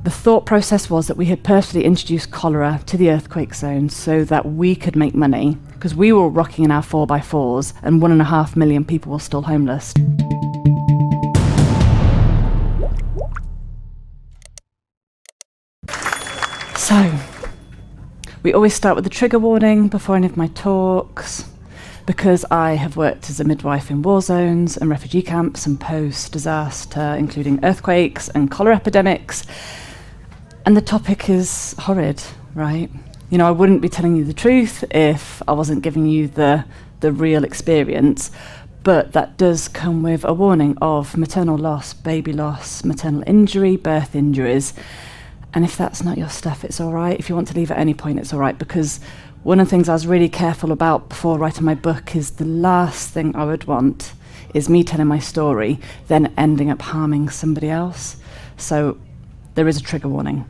The thought process was that we had purposely introduced cholera to the earthquake zone so that we could make money, because we were rocking in our 4x4s and 1.5 million people were still homeless. So, we always start with the trigger warning before any of my talks, because I have worked as a midwife in war zones and refugee camps and post-disaster, including earthquakes and cholera epidemics. And the topic is horrid, right? You know, I wouldn't be telling you the truth if I wasn't giving you the real experience, but that does come with a warning of maternal loss, baby loss, maternal injury, birth injuries. And if that's not your stuff, it's all right. If you want to leave at any point, it's all right, because one of the things I was really careful about before writing my book is the last thing I would want is me telling my story, then ending up harming somebody else. So there is a trigger warning.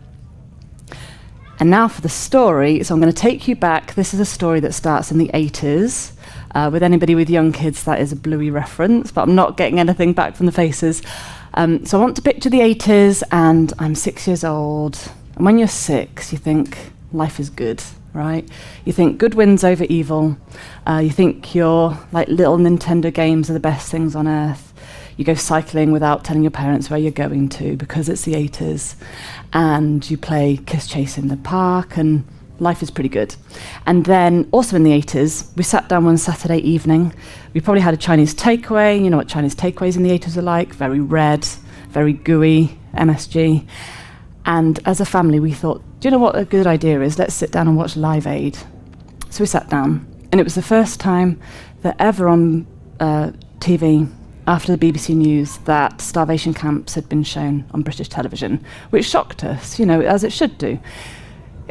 And now for the story. So I'm going to take you back. This is a story that starts in the 80s. With anybody with young kids, that is a Bluey reference, but I'm not getting anything back from the faces. So I want to picture the 80s, and I'm 6 years old. And when you're 6, you think life is good, right? You think good wins over evil. You think your like little Nintendo games are the best things on earth. You go cycling without telling your parents where you're going to because it's the 80s. And you play kiss chase in the park, and life is pretty good. And then also in the 80s, we sat down one Saturday evening. We probably had a Chinese takeaway. You know what Chinese takeaways in the 80s are like, very red, very gooey, MSG. And as a family, we thought, do you know what a good idea is? Let's sit down and watch Live Aid. So we sat down, and it was the first time that ever on TV, after the BBC News, that starvation camps had been shown on British television, which shocked us, you know, as it should do.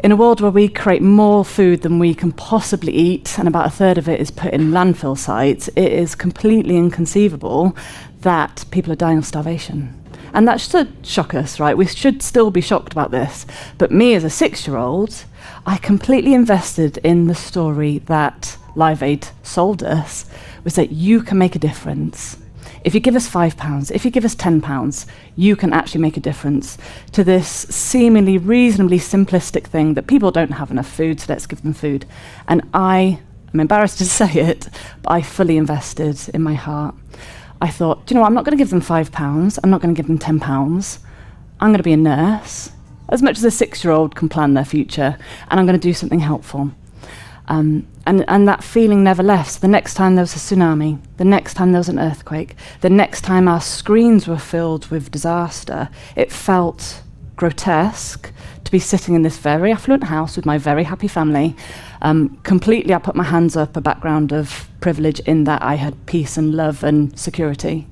In a world where we create more food than we can possibly eat, and about a third of it is put in landfill sites, it is completely inconceivable that people are dying of starvation. And that should shock us, right? We should still be shocked about this. But me as a 6-year-old, I completely invested in the story that Live Aid sold us, was that you can make a difference. If you give us £5, if you give us £10, you can actually make a difference to this seemingly reasonably simplistic thing that people don't have enough food, so let's give them food. And I'm embarrassed to say it, but I fully invested in my heart. I thought, do you know what, I'm not going to give them £5, I'm not going to give them £10. I'm going to be a nurse, as much as a 6-year-old can plan their future, and I'm going to do something helpful. And that feeling never left. So the next time there was a tsunami, the next time there was an earthquake, the next time our screens were filled with disaster, it felt grotesque to be sitting in this very affluent house with my very happy family. Completely, I put my hands up, a background of privilege in that I had peace and love and security.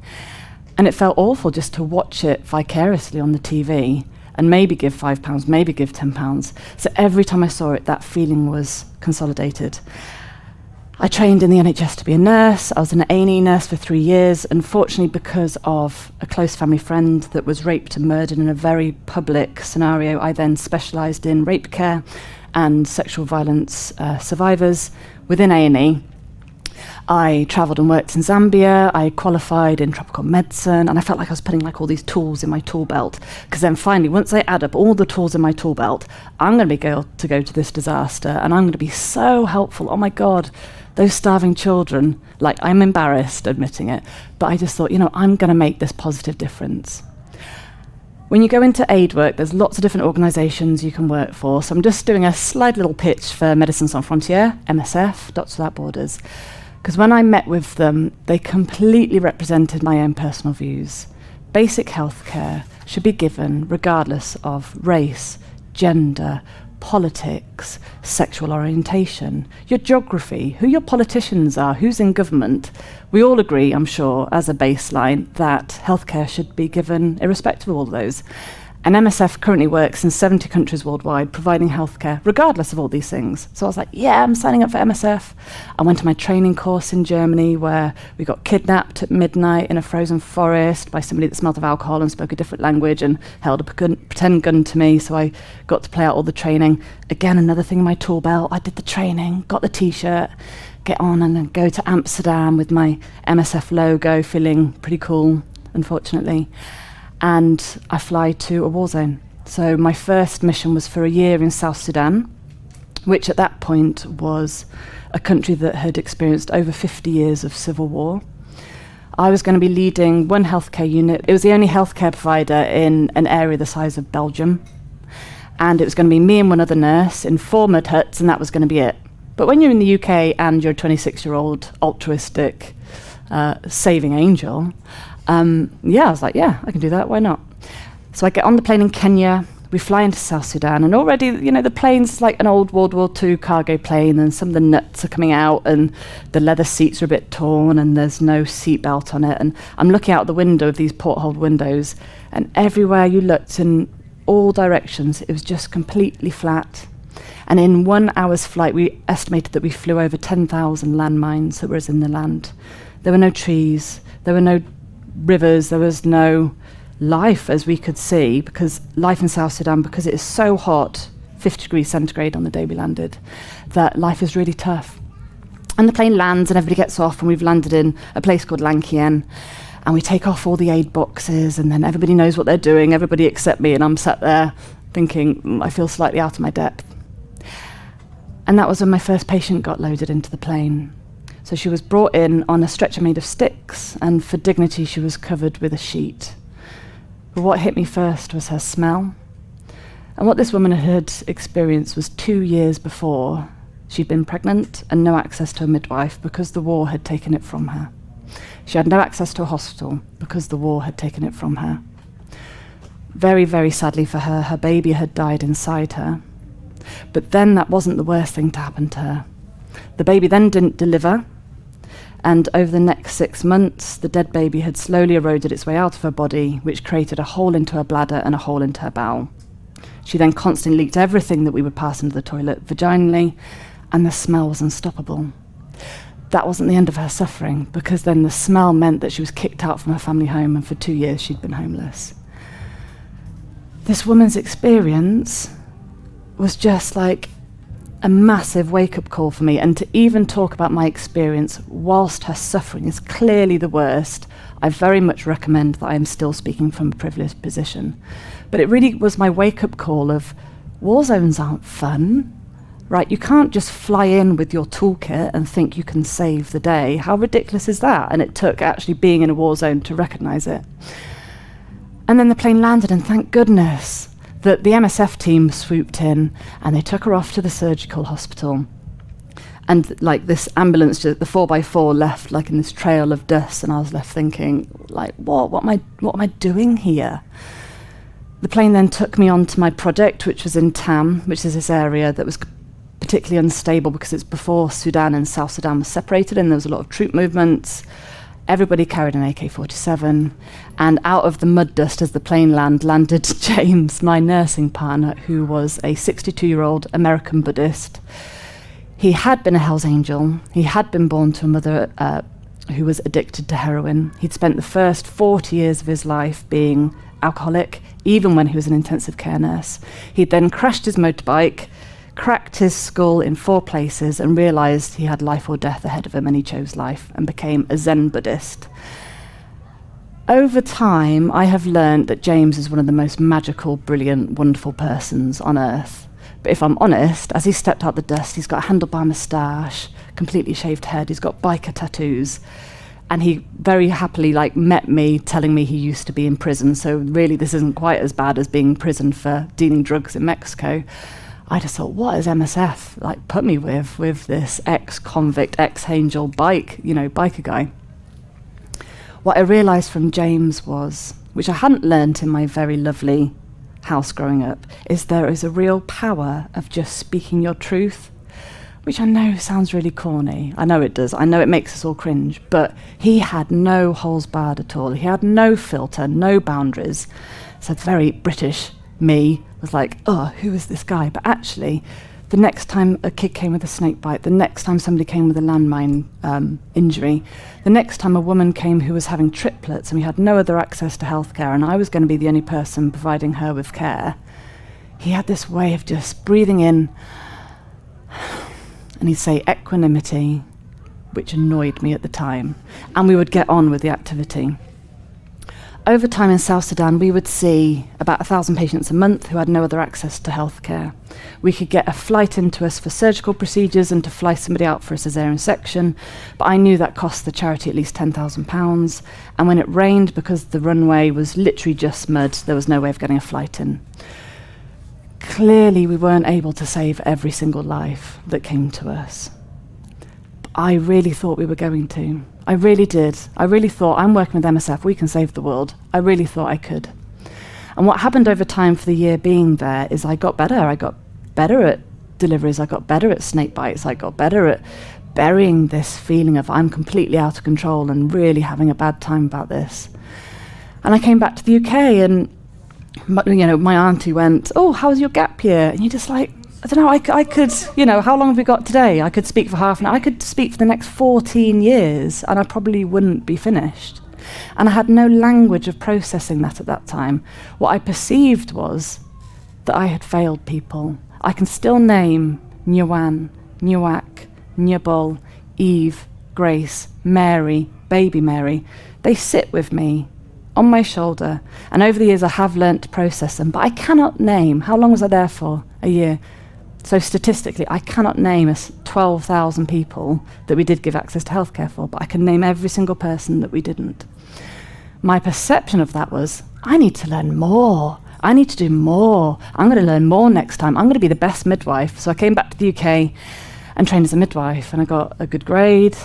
And it felt awful just to watch it vicariously on the TV and maybe give £5, maybe give £10. So every time I saw it, that feeling was consolidated. I trained in the NHS to be a nurse. I was an A&E nurse for 3 years. Unfortunately, because of a close family friend that was raped and murdered in a very public scenario, I then specialised in rape care and sexual violence survivors within A&E. I travelled and worked in Zambia. I qualified in tropical medicine, and I felt like I was putting like all these tools in my tool belt, because then finally, once I add up all the tools in my tool belt, I'm going to be able to go to this disaster, and I'm going to be so helpful. Oh my God, those starving children. Like, I'm embarrassed admitting it, but I just thought, you know, I'm going to make this positive difference. When you go into aid work, there's lots of different organisations you can work for. So I'm just doing a slight little pitch for Médecins Sans Frontières, MSF, Doctors Without Borders. Because when I met with them, they completely represented my own personal views. Basic healthcare should be given regardless of race, gender, politics, sexual orientation, your geography, who your politicians are, who's in government. We all agree, I'm sure, as a baseline, that healthcare should be given irrespective of all those. And MSF currently works in 70 countries worldwide, providing healthcare regardless of all these things. So I was like, yeah, I'm signing up for MSF. I went to my training course in Germany where we got kidnapped at midnight in a frozen forest by somebody that smelled of alcohol and spoke a different language and held a pretend gun to me. So I got to play out all the training. Again, another thing in my tool belt. I did the training, got the T-shirt, get on and then go to Amsterdam with my MSF logo, feeling pretty cool, unfortunately. And I fly to a war zone. So my first mission was for a year in South Sudan, which at that point was a country that had experienced over 50 years of civil war. I was going to be leading one healthcare unit. It was the only healthcare provider in an area the size of Belgium. And it was going to be me and one other nurse in 4 mud huts, and that was going to be it. But when you're in the UK and you're a 26-year-old altruistic saving angel, I was like, yeah, I can do that, why not? So I get on the plane in Kenya, we fly into South Sudan, and already, the plane's like an old World War II cargo plane, and some of the nuts are coming out, and the leather seats are a bit torn, and there's no seatbelt on it. And I'm looking out the window of these porthole windows, and everywhere you looked in all directions, it was just completely flat. And in 1 hour's flight, we estimated that we flew over 10,000 landmines that were in the land. There were no trees, there were no rivers, there was no life as we could see, because life in South Sudan, because it is so hot, 50 degrees centigrade on the day we landed, that life is really tough. And the plane lands and everybody gets off, and we've landed in a place called Lankien, and we take off all the aid boxes, and then everybody knows what they're doing, everybody except me, and I'm sat there thinking, I feel slightly out of my depth. And that was when my first patient got loaded into the plane. So she was brought in on a stretcher made of sticks, and for dignity she was covered with a sheet. But what hit me first was her smell. And what this woman had experienced was 2 years before. She'd been pregnant and no access to a midwife because the war had taken it from her. She had no access to a hospital because the war had taken it from her. Very, very sadly for her, her baby had died inside her. But then that wasn't the worst thing to happen to her. The baby then didn't deliver, and over the next 6 months, the dead baby had slowly eroded its way out of her body, which created a hole into her bladder and a hole into her bowel. She then constantly leaked everything that we would pass into the toilet vaginally, and the smell was unstoppable. That wasn't the end of her suffering, because then the smell meant that she was kicked out from her family home, and for 2 years she'd been homeless. This woman's experience was just like a massive wake-up call for me, and to even talk about my experience whilst her suffering is clearly the worst, I very much recommend that I am still speaking from a privileged position. But it really was my wake-up call of, war zones aren't fun, right? You can't just fly in with your toolkit and think you can save the day. How ridiculous is that? And it took actually being in a war zone to recognise it. And then the plane landed, and thank goodness that the MSF team swooped in, and they took her off to the surgical hospital. And like this ambulance, the 4x4 left like in this trail of dust, and I was left thinking, like, what am I doing here? The plane then took me on to my project, which was in Tam, which is this area that was particularly unstable because it's before Sudan and South Sudan were separated, and there was a lot of troop movements. Everybody carried an AK-47, and out of the mud dust as the plane landed James, my nursing partner, who was a 62-year-old American Buddhist. He had been a Hells Angel. He had been born to a mother who was addicted to heroin. He'd spent the first 40 years of his life being alcoholic, even when he was an intensive care nurse. He'd then crashed his motorbike, cracked his skull in 4 places, and realised he had life or death ahead of him, and he chose life and became a Zen Buddhist. Over time, I have learned that James is one of the most magical, brilliant, wonderful persons on earth. But if I'm honest, as he stepped out the dust, he's got a handlebar moustache, completely shaved head, he's got biker tattoos, and he very happily met me, telling me he used to be in prison, so really this isn't quite as bad as being in prison for dealing drugs in Mexico. I just thought, what has MSF put me with this ex-convict, ex-angel biker guy? What I realised from James was, which I hadn't learnt in my very lovely house growing up, is there is a real power of just speaking your truth, which I know sounds really corny. I know it does. I know it makes us all cringe, but he had no holes barred at all. He had no filter, no boundaries. So it's very British me was like, oh, who is this guy? But actually, the next time a kid came with a snake bite, the next time somebody came with a landmine injury, the next time a woman came who was having triplets and we had no other access to healthcare and I was going to be the only person providing her with care, he had this way of just breathing in and he'd say equanimity, which annoyed me at the time, and we would get on with the activity. over time in South Sudan, we would see about 1,000 patients a month who had no other access to healthcare. We could get a flight into us for surgical procedures and to fly somebody out for a caesarean section, but I knew that cost the charity at least £10,000. And when it rained, because the runway was literally just mud, there was no way of getting a flight in. Clearly, we weren't able to save every single life that came to us. I really thought we were going to. I really did. I really thought, I'm working with MSF, we can save the world. I really thought I could. And what happened over time for the year being there is I got better. I got better at deliveries. I got better at snake bites. I got better at burying this feeling of I'm completely out of control and really having a bad time about this. And I came back to the UK and my auntie went, oh, how was your gap year? And you're just like, I don't know, I could, how long have we got today? I could speak for half an hour. I could speak for the next 14 years and I probably wouldn't be finished. And I had no language of processing that at that time. What I perceived was that I had failed people. I can still name Nyawan, Nyack, Nyabol, Eve, Grace, Mary, baby Mary. They sit with me on my shoulder. And over the years I have learnt to process them, but I cannot name, how long was I there for? A year. So statistically, I cannot name 12,000 people that we did give access to healthcare for, but I can name every single person that we didn't. My perception of that was, I need to learn more. I need to do more. I'm going to learn more next time. I'm going to be the best midwife. So I came back to the UK and trained as a midwife, and I got a good grade.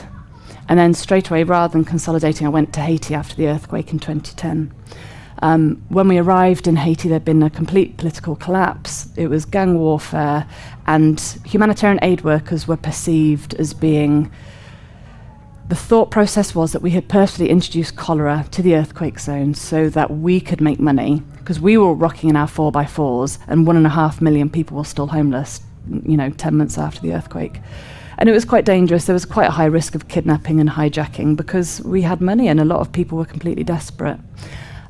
And then straight away, rather than consolidating, I went to Haiti after the earthquake in 2010. When we arrived in Haiti, there'd been a complete political collapse. It was gang warfare, and humanitarian aid workers were perceived as being... The thought process was that we had purposely introduced cholera to the earthquake zone so that we could make money, because we were rocking in our 4x4s, and 1.5 million people were still homeless, 10 months after the earthquake. And it was quite dangerous. There was quite a high risk of kidnapping and hijacking because we had money and a lot of people were completely desperate.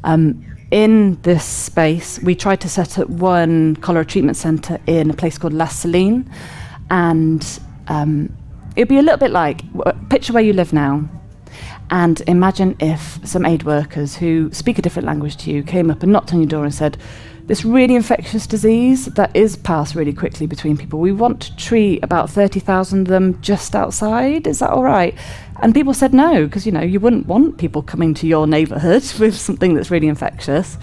In this space, we tried to set up one cholera treatment centre in a place called La Saline, and it'd be a little bit like, picture where you live now, and imagine if some aid workers who speak a different language to you came up and knocked on your door and said, this really infectious disease that is passed really quickly between people, we want to treat about 30,000 of them just outside, is that all right? And people said no, because you wouldn't want people coming to your neighbourhood with something that's really infectious.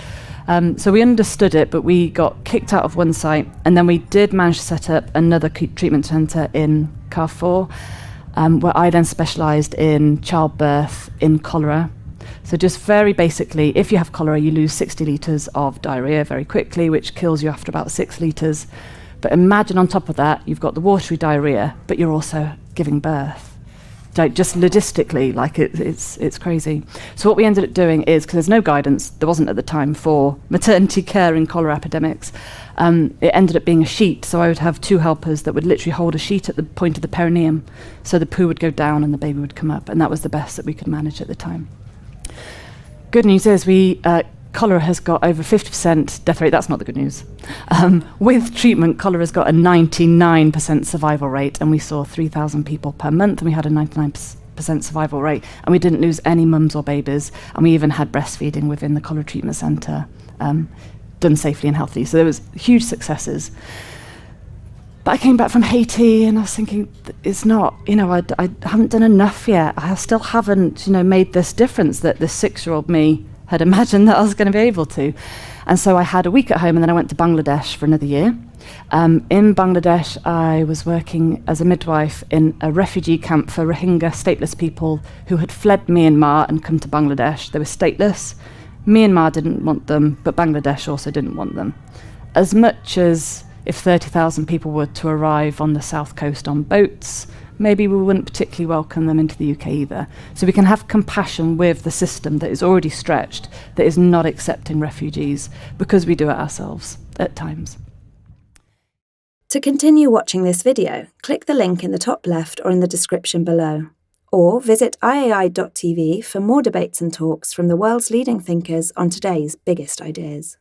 So we understood it, but we got kicked out of one site, and then we did manage to set up another treatment centre in Carrefour, where I then specialised in childbirth in cholera. So just very basically, if you have cholera, you lose 60 litres of diarrhoea very quickly, which kills you after about 6 litres. But imagine on top of that, you've got the watery diarrhoea, but you're also giving birth. Like just logistically, like it's crazy. So what we ended up doing is, because there's no guidance, there wasn't at the time for maternity care in cholera epidemics, it ended up being a sheet. So I would have 2 helpers that would literally hold a sheet at the point of the perineum. So the poo would go down and the baby would come up. And that was the best that we could manage at the time. Good news is cholera has got over 50% death rate. That's not the good news. With treatment, cholera has got a 99% survival rate, and we saw 3,000 people per month, and we had a 99% survival rate, and we didn't lose any mums or babies, and we even had breastfeeding within the cholera treatment centre, done safely and healthily. So there was huge successes. But I came back from Haiti and I was thinking, it's not, I haven't done enough yet. I still haven't, made this difference that this 6-year-old me had imagined that I was going to be able to. And so I had a week at home, and then I went to Bangladesh for another year. In Bangladesh, I was working as a midwife in a refugee camp for Rohingya stateless people who had fled Myanmar and come to Bangladesh. They were stateless. Myanmar didn't want them, but Bangladesh also didn't want them. As much as if 30,000 people were to arrive on the south coast on boats, maybe we wouldn't particularly welcome them into the UK either. So we can have compassion with the system that is already stretched, that is not accepting refugees, because we do it ourselves at times. To continue watching this video, click the link in the top left or in the description below. Or visit iai.tv for more debates and talks from the world's leading thinkers on today's biggest ideas.